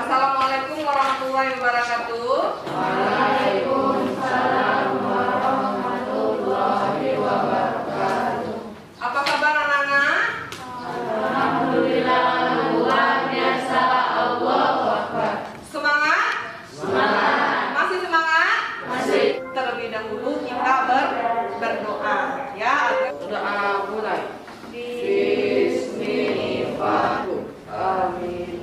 Assalamualaikum warahmatullahi wabarakatuh. Waalaikumsalam warahmatullahi wabarakatuh. Apa kabar anak-anak? Alhamdulillah, luar biasa. Allahu Akbar. Semangat? Semangat. Masih semangat? Masih. Terlebih dahulu kita berdoa ya. Doa mulai. Bismillahirrahmanirrahim. Amin.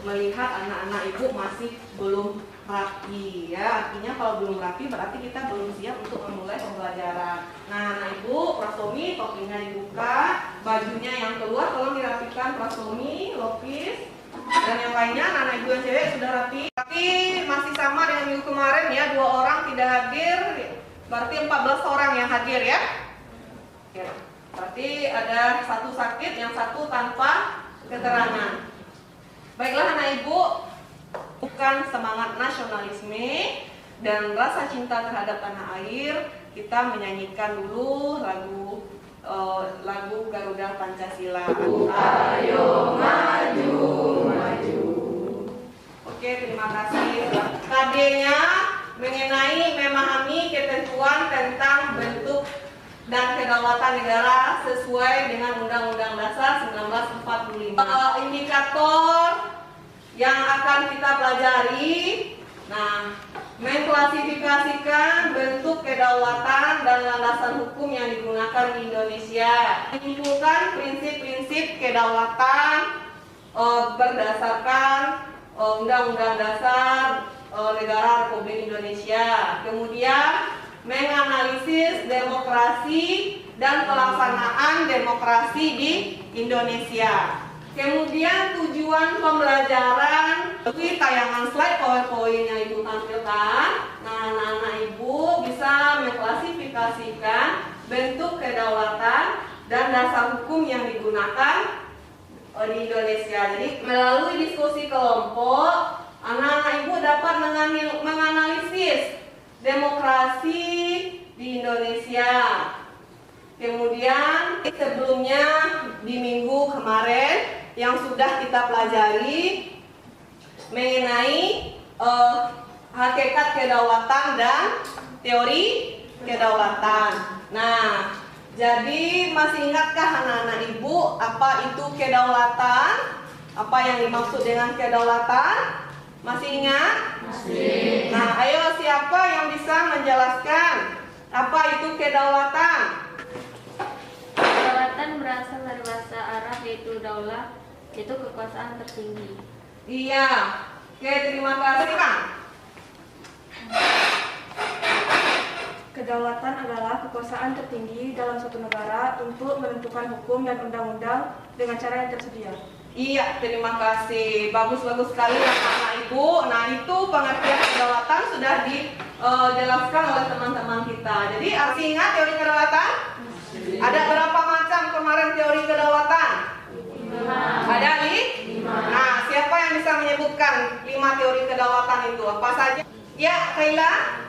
Melihat anak-anak ibu masih belum rapi ya, artinya kalau belum rapi berarti kita belum siap untuk memulai pembelajaran. Nah anak ibu, Prasomi topinya dibuka, bajunya yang keluar tolong dirapikan Prasomi, Lopis, dan yang lainnya. Anak ibu yang cewek sudah rapi. Tapi masih sama dengan minggu kemarin ya, 2 orang tidak hadir, berarti 14 orang yang hadir ya. Berarti ada 1 sakit, yang 1 tanpa keterangan. Baiklah anak ibu, bukan semangat nasionalisme dan rasa cinta terhadap tanah air, kita menyanyikan dulu lagu Garuda Pancasila. Ayo maju, maju. Oke, terima kasih. KD-nya mengenai memahami ketentuan tentang bentuk dan kedaulatan negara sesuai dengan Undang-Undang Dasar 1945. Indikator yang akan kita pelajari, nah, mengklasifikasikan bentuk kedaulatan dan landasan hukum yang digunakan di Indonesia, menyimpulkan prinsip-prinsip kedaulatan berdasarkan Undang-Undang Dasar Negara Republik Indonesia, kemudian menganalisis demokrasi dan pelaksanaan demokrasi di Indonesia. Kemudian tujuan pembelajaran, di tayangan slide PowerPoint yang ibu tampilkan. Nah, anak-anak ibu bisa mengklasifikasikan bentuk kedaulatan dan dasar hukum yang digunakan di Indonesia. Jadi melalui diskusi kelompok, anak-anak ibu dapat menganalisis demokrasi di Indonesia. Kemudian sebelumnya di minggu kemarin yang sudah kita pelajari mengenai hakikat kedaulatan dan teori kedaulatan. Nah, jadi masih ingatkah anak-anak ibu apa itu kedaulatan? Apa yang dimaksud dengan kedaulatan? Masih ingat? Masih. Nah, ayo siapa yang bisa menjelaskan apa itu kedaulatan? Kedaulatan berasal dari bahasa Arab yaitu daulah, yaitu kekuasaan tertinggi. Iya. Oke, terima kasih, Kang. Kedaulatan adalah kekuasaan tertinggi dalam suatu negara untuk menentukan hukum dan undang-undang dengan cara yang tersedia. Iya, terima kasih. Bagus-bagus sekali anak-anak ibu. Nah, itu pengertian kedaulatan sudah dijelaskan oleh teman-teman kita. Jadi, masih ingat teori kedaulatan? Ada berapa macam kemarin teori kedaulatan? 5. Ada 5. Nah, siapa yang bisa menyebutkan 5 teori kedaulatan itu? Apa saja? Ya, Kaila?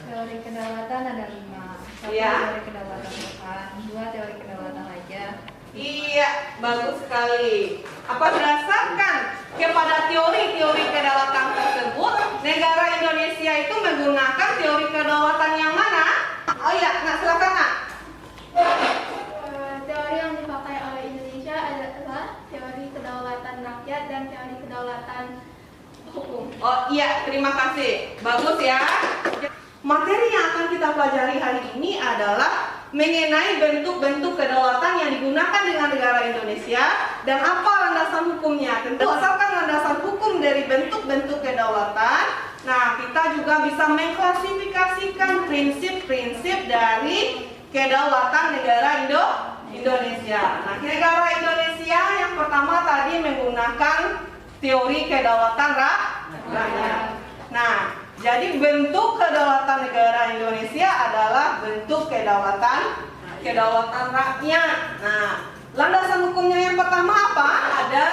Teori kedaulatan ada 5. 1 Iya. teori kedaulatan Tuhan, 2 teori kedaulatan raja. Iya, bagus sekali. Apa berdasarkan kepada teori-teori kedaulatan tersebut, negara Indonesia itu menggunakan teori kedaulatan yang mana? Oh iya, nah silakan nak. Teori yang dipakai oleh Indonesia adalah teori kedaulatan rakyat dan teori kedaulatan hukum. Oh iya, terima kasih. Bagus ya. Materi yang akan kita pelajari hari ini adalah mengenai bentuk-bentuk kedaulatan yang digunakan dengan negara Indonesia dan apa landasan hukumnya. Tentu asalkan landasan hukum dari bentuk-bentuk kedaulatan, nah kita juga bisa mengklasifikasikan prinsip-prinsip dari kedaulatan negara Indonesia. Nah, negara Indonesia yang pertama tadi menggunakan teori kedaulatan rakyat. Nah, jadi bentuk kedaulatan negara Indonesia adalah bentuk kedaulatan rakyat. Nah, landasan hukumnya yang pertama apa? Ada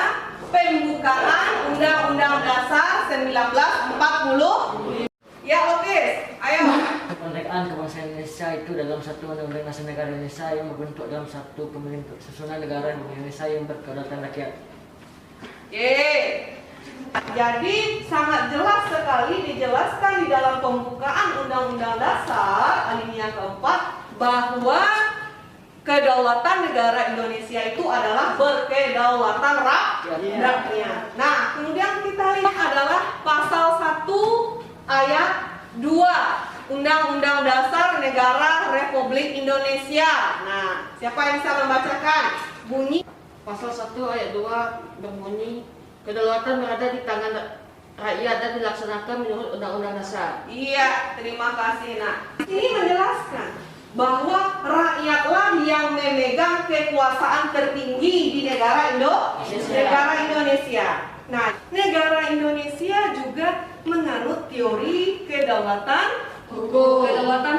pembukaan Undang-Undang Dasar 1945. Ya, Lopis, ayo. Kemerdekaan kebangsaan Indonesia itu dalam satu undang-undang nasional negara Indonesia yang membentuk dalam satu pemerintahan susunan negara Indonesia yang berkedaulatan rakyat. Ye. Jadi sangat jelas sekali dijelaskan di dalam pembukaan Undang-Undang Dasar alinea keempat bahwa kedaulatan negara Indonesia itu adalah berkedaulatan rakyat. Nah, kemudian kita lihat adalah pasal 1 ayat 2 Undang-Undang Dasar Negara Republik Indonesia. Nah, siapa yang bisa membacakan? Bunyi Pasal 1 ayat 2 berbunyi, kedaulatan berada di tangan rakyat dan dilaksanakan menurut Undang-Undang Dasar. Iya, terima kasih. Nah, ini menjelaskan bahwa rakyatlah yang memegang kekuasaan tertinggi di negara Indonesia. Nah, negara Indonesia juga menganut teori kedaulatan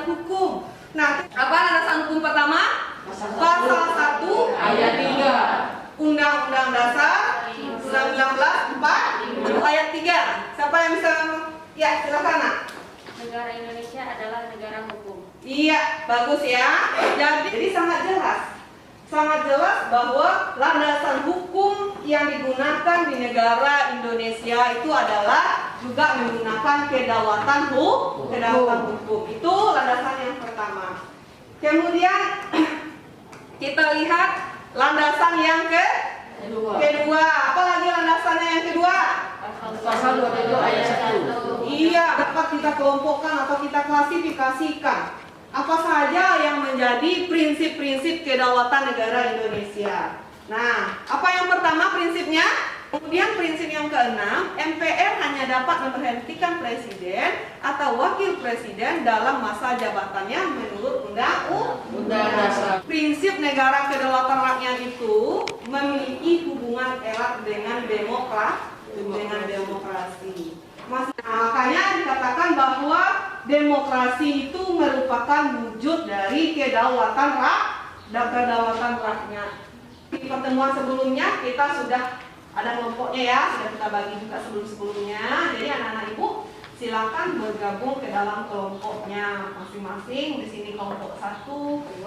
hukum. Nah, apa landasan hukum pertama? Pasal 1 Ayat 3. Undang-Undang Dasar 1945 ayat 3. Siapa yang bisa? Ya, silakan, Nak. Negara Indonesia adalah negara hukum. Iya, bagus ya. Jadi sangat jelas bahwa landasan hukum yang digunakan di negara Indonesia itu adalah juga menggunakan kedaulatan hukum. Itu landasan yang pertama. Kemudian kita lihat landasan yang kedua. Apa lagi landasannya yang kedua? Pasal 27 ayat 1. Iya, dapat kita kelompokkan atau kita klasifikasikan apa saja yang menjadi prinsip-prinsip kedaulatan negara Indonesia. Nah, apa yang pertama prinsipnya? Kemudian prinsip yang keenam, MPR hanya dapat memberhentikan presiden atau wakil presiden dalam masa jabatannya menurut Undang-Undang Dasar. Prinsip negara kedaulatan rakyat itu memiliki hubungan erat dengan demokrasi. Makanya dikatakan bahwa demokrasi itu merupakan wujud dari kedaulatan rakyat. Di pertemuan sebelumnya kita sudah ada kelompoknya ya, sudah kita bagi juga sebelumnya. Jadi anak-anak ibu silakan bergabung ke dalam kelompoknya masing-masing. Di sini kelompok 1,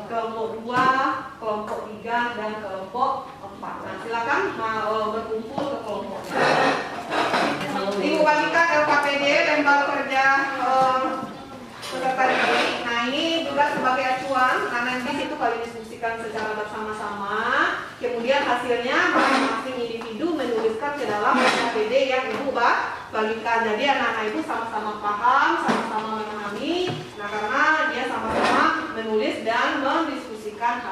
kelompok 2, kelompok 3 dan kelompok 4. Nah, silakan berkumpul ke kelompoknya. Ibu bagikan LKPD, lembar kerja peserta didik. Nah, ini juga sebagai acuan. Nah, nanti itu kalian diskusikan secara bersama-sama. Kemudian hasilnya masing-masing individu menuliskan ke dalam LKPD yang ibu bagikan. Jadi anak-anak ibu sama-sama paham, sama-sama memahami. Nah, karena dia sama-sama menulis dan mendiskusikan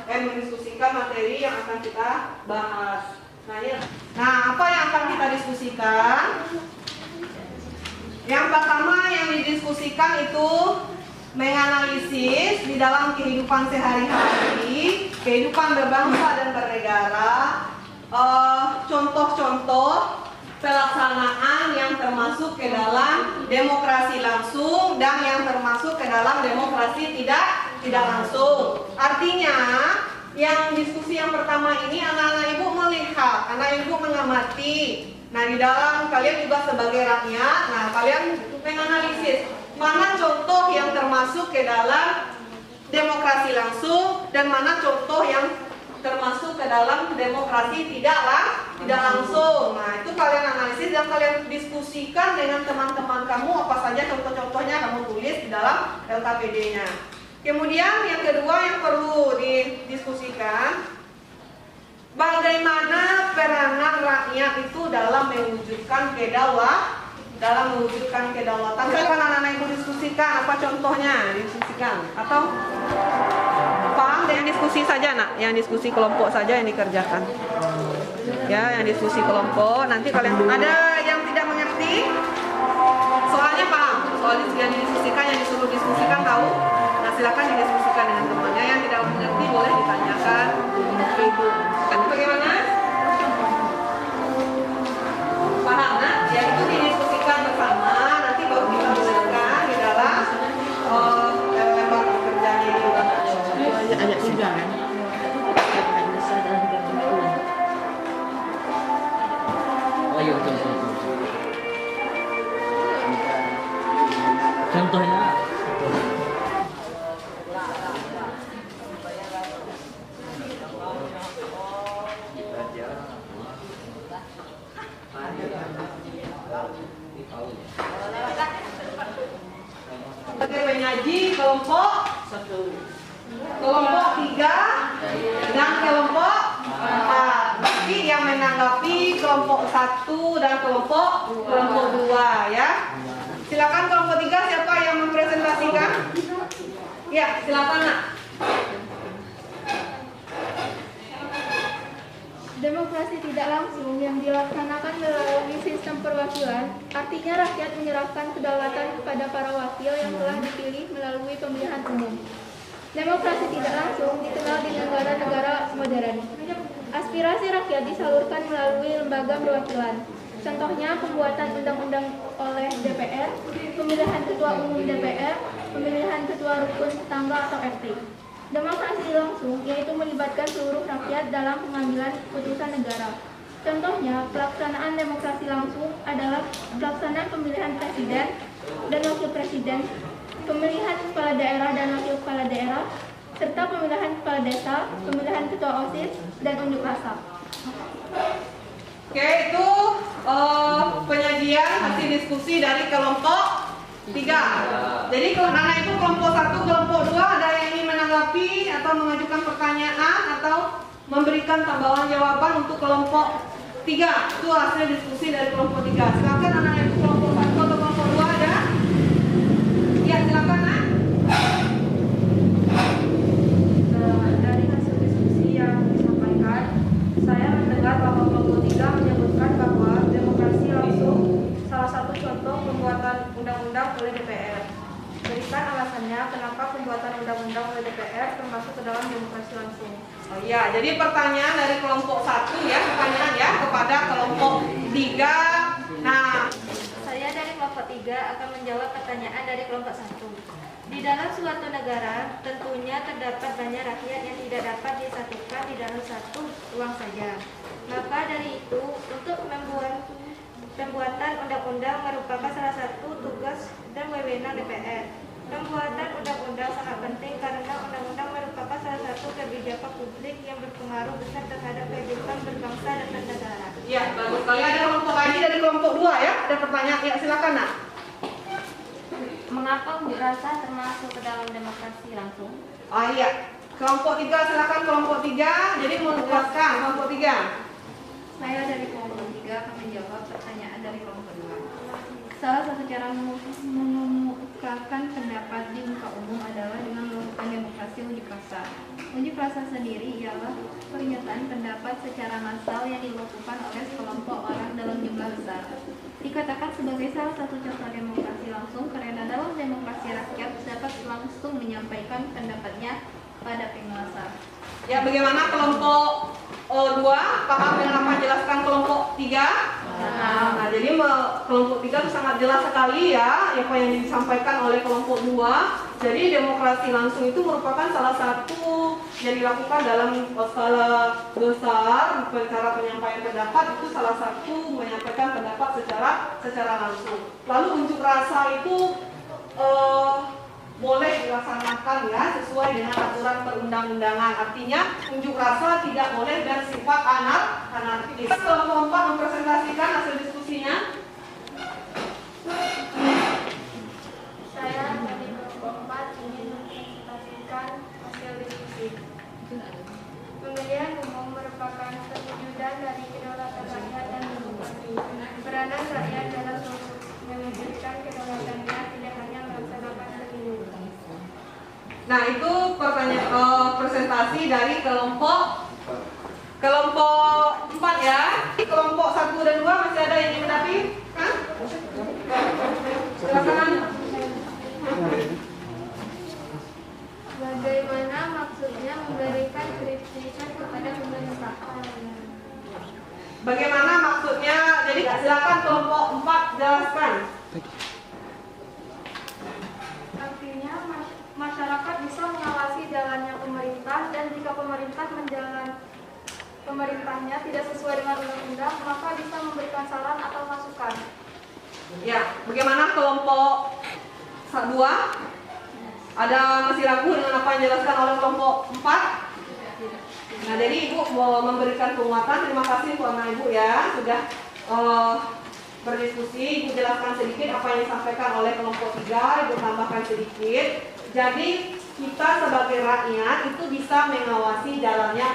mendiskusikan materi yang akan kita bahas. Nah, apa yang akan kita diskusikan? Yang pertama yang didiskusikan itu menganalisis di dalam kehidupan sehari-hari, kehidupan berbangsa dan bernegara, contoh-contoh pelaksanaan yang termasuk ke dalam demokrasi langsung dan yang termasuk ke dalam demokrasi tidak langsung. Artinya, yang diskusi yang pertama ini anak-anak ibu melihat, anak ibu mengamati. Nah, di dalam kalian juga sebagai rakyat, nah kalian menganalisis mana contoh yang termasuk ke dalam demokrasi langsung dan mana contoh yang termasuk ke dalam demokrasi tidak langsung. Nah, itu kalian analisis dan kalian diskusikan dengan teman-teman kamu apa saja contoh-contohnya kamu tulis di dalam LKPD-nya. Kemudian yang kedua yang perlu didiskusikan, bagaimana peranan rakyat itu dalam mewujudkan kedaulatan. Silakan anak-anak ibu diskusikan apa contohnya, diskusikan atau paham yang diskusi saja nak, yang diskusi kelompok saja yang dikerjakan. Ya, yang diskusi kelompok. Nanti kalian ada yang tidak mengerti, soalnya paham, soal yang didiskusikan, yang disuruh diskusikan tahu. Nah, silakan didiskusikan dengan temannya. Yang tidak mengerti boleh ditanyakan ke ibu. Bagaimana? Paham, nah? Ya, itu didiskusikan bersama. Nanti baru kita tuliskan di dalam lembar pekerjaan ini. Ayat 3 kan? Oh iya betul. Contohnya Sebagai penyaji kelompok 3 dan kelompok 4. Nanti yang menanggapi kelompok 1 dan kelompok 2 ya. Silakan kelompok 3, siapa yang mempresentasikan? Ya, silakan Nak. Demokrasi tidak langsung yang dilaksanakan melalui sistem perwakilan, artinya rakyat menyerahkan kedaulatan kepada para wakil yang telah dipilih melalui pemilihan umum. Demokrasi tidak langsung dikenal di negara-negara modern. Aspirasi rakyat disalurkan melalui lembaga perwakilan. Contohnya pembuatan undang-undang oleh DPR, pemilihan ketua umum DPR, pemilihan ketua rukun tetangga atau RT. Demokrasi langsung yaitu melibatkan seluruh rakyat dalam pengambilan putusan negara. Contohnya, pelaksanaan demokrasi langsung adalah pelaksanaan pemilihan presiden dan wakil presiden, pemilihan kepala daerah dan wakil kepala daerah, serta pemilihan kepala desa, pemilihan ketua OSIS, dan unjuk rasa. Oke, itu penyajian hasil diskusi dari kelompok 3. Jadi karena itu kelompok 1, kelompok 2 ada yang ingin menanggapi atau mengajukan pertanyaan atau memberikan tambahan jawaban untuk kelompok 3. Itu hasil diskusi dari kelompok 3. Silakan anak-anak itu kelompok 1 atau kelompok 2 ada? Ya, silakan Nak. Dari hasil diskusi yang disampaikan, saya mendengar bahwa kelompok 3 menyebutkan bahwa demokrasi langsung salah satu contoh pembuatan undang-undang oleh DPR. Berikan alasannya kenapa pembuatan undang-undang oleh DPR termasuk ke dalam demokrasi langsung. Oh iya, jadi pertanyaan dari kelompok 1 ya, pertanyaan ya kepada kelompok 3. Nah, Saya dari kelompok 3 akan menjawab pertanyaan dari kelompok 1. Di dalam suatu negara, tentunya terdapat banyak rakyat yang tidak dapat disatukan di dalam satu ruang saja. Maka dari itu, untuk pembuatan undang-undang merupakan salah satu tugas dan wewenang DPR. Pembuatan undang-undang sangat penting karena undang-undang merupakan salah satu kebijakan publik yang berpengaruh besar terhadap kehidupan berbangsa dan bernegara. ya bagus sekali. Ada kelompok lagi dari kelompok 2 ya, ada pertanyaan ya, silakan Nak. Mengapa unjuk rasa termasuk ke dalam demokrasi langsung? Oh iya, kelompok 3 silakan kelompok 3. Jadi mau menjelaskan kelompok 3. Saya dari kelompok 3 akan menjawab pertanyaan dari kelompok 2. Salah satu cara mengemukakan pendapat di muka umum adalah dengan melakukan demokrasi unjuk rasa. Unjuk rasa sendiri ialah pernyataan pendapat secara massal yang dilakukan oleh sekelompok orang dalam jumlah besar. Dikatakan sebagai salah satu contoh demokrasi langsung karena dalam demokrasi rakyat dapat langsung menyampaikan pendapatnya pada penguasa. Ya, bagaimana kelompok 2 paham dengan apa jelaskan kelompok 3? Nah, jadi kelompok 3 itu sangat jelas sekali ya apa yang disampaikan oleh kelompok 2. Jadi demokrasi langsung itu merupakan salah satu yang dilakukan dalam skala besar. Cara penyampaian pendapat itu salah satu menyampaikan pendapat secara langsung. Lalu unjuk rasa itu boleh dilaksanakan ya sesuai dengan aturan perundang-undangan. Artinya unjuk rasa tidak boleh bersifat anarkis. Kelompok 4 mempresentasikan hasil diskusinya. Saya dari kelompok 4 ingin mempresentasikan hasil diskusi. Pemilihan umum merupakan perwujudan dari kedaulatan rakyat dan demokrasi. Peranan rakyat dalam mewujudkan kedaulatannya tidak hanya melaksanakan pemilu. Nah, itu pertanyaan presentasi dari kelompok 4 ya. Kelompok 1 dan 2 masih ada yang ingin menanggapi? Kan? Silakan. Bagaimana maksudnya memberikan kritikan kepada pemerintah? Bagaimana maksudnya? Jadi silakan kelompok 4 jelaskan. Artinya masyarakat bisa mengawasi jalannya pemerintah dan jika pemerintahnya tidak sesuai dengan undang-undang maka bisa memberikan saran atau masukan. Ya, bagaimana kelompok 2? Ada masih ragu dengan apa yang dijelaskan oleh kelompok 4? Nah, jadi Ibu mau memberikan penguatan. Terima kasih Bu Ana Ibu ya sudah berdiskusi, Ibu jelaskan sedikit apa yang disampaikan oleh kelompok 3, Ibu tambahkan sedikit. Jadi kita sebagai rakyat itu bisa mengawasi jalannya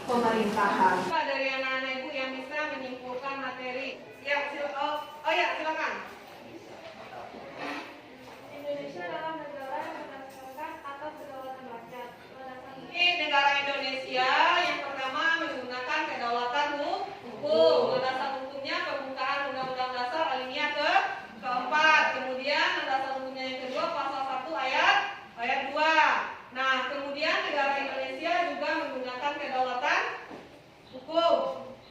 pemerintahan. Dari anak-anak Ibu yang bisa menyimpulkan materi. Ya, silakan. Indonesia adalah negara yang berdasarkan atas kedaulatan rakyat. Ini negara Indonesia yang pertama menggunakan kedaulatan hukum. Landasan hukumnya pembukaan Undang-Undang Dasar alinea keempat. Kemudian landasan hukumnya yang kedua pasal 1 ayat 2. Nah, kemudian negara Indonesia juga menggunakan kedaulatan hukum.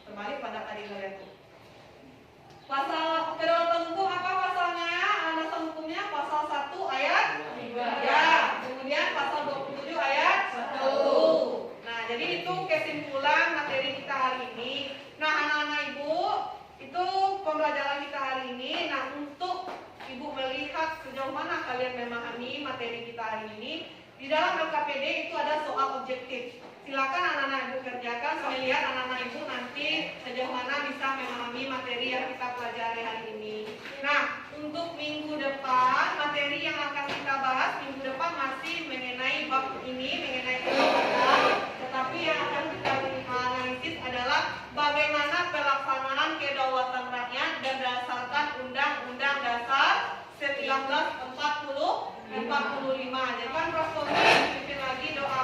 Kembali pada tadi kalian. Pasal kedaulatan hukum apa pasalnya? Landasan hukumnya pasal 1 ayat 2. Ya. Kemudian pasal 27 ayat 1. Nah, jadi itu kesimpulan materi kita hari ini. Nah, anak-anak Ibu, itu pembelajaran kita hari ini. Nah, untuk Ibu melihat sejauh mana kalian memahami materi kita hari ini, di dalam LKPD itu ada soal objektif. Silakan anak-anak Ibu kerjakan, saya lihat anak-anak Ibu nanti sejauh mana bisa memahami materi yang kita pelajari hari ini. Nah, untuk minggu depan, materi yang akan kita bahas minggu depan masih mengenai bab ini, mengenai kedaulatan. Tetapi yang akan kita analisis adalah bagaimana pelaksanaan kedaulatan rakyat berdasarkan Undang-Undang Dasar 1945. Jadi kan Prof. Tommy pimpin lagi doa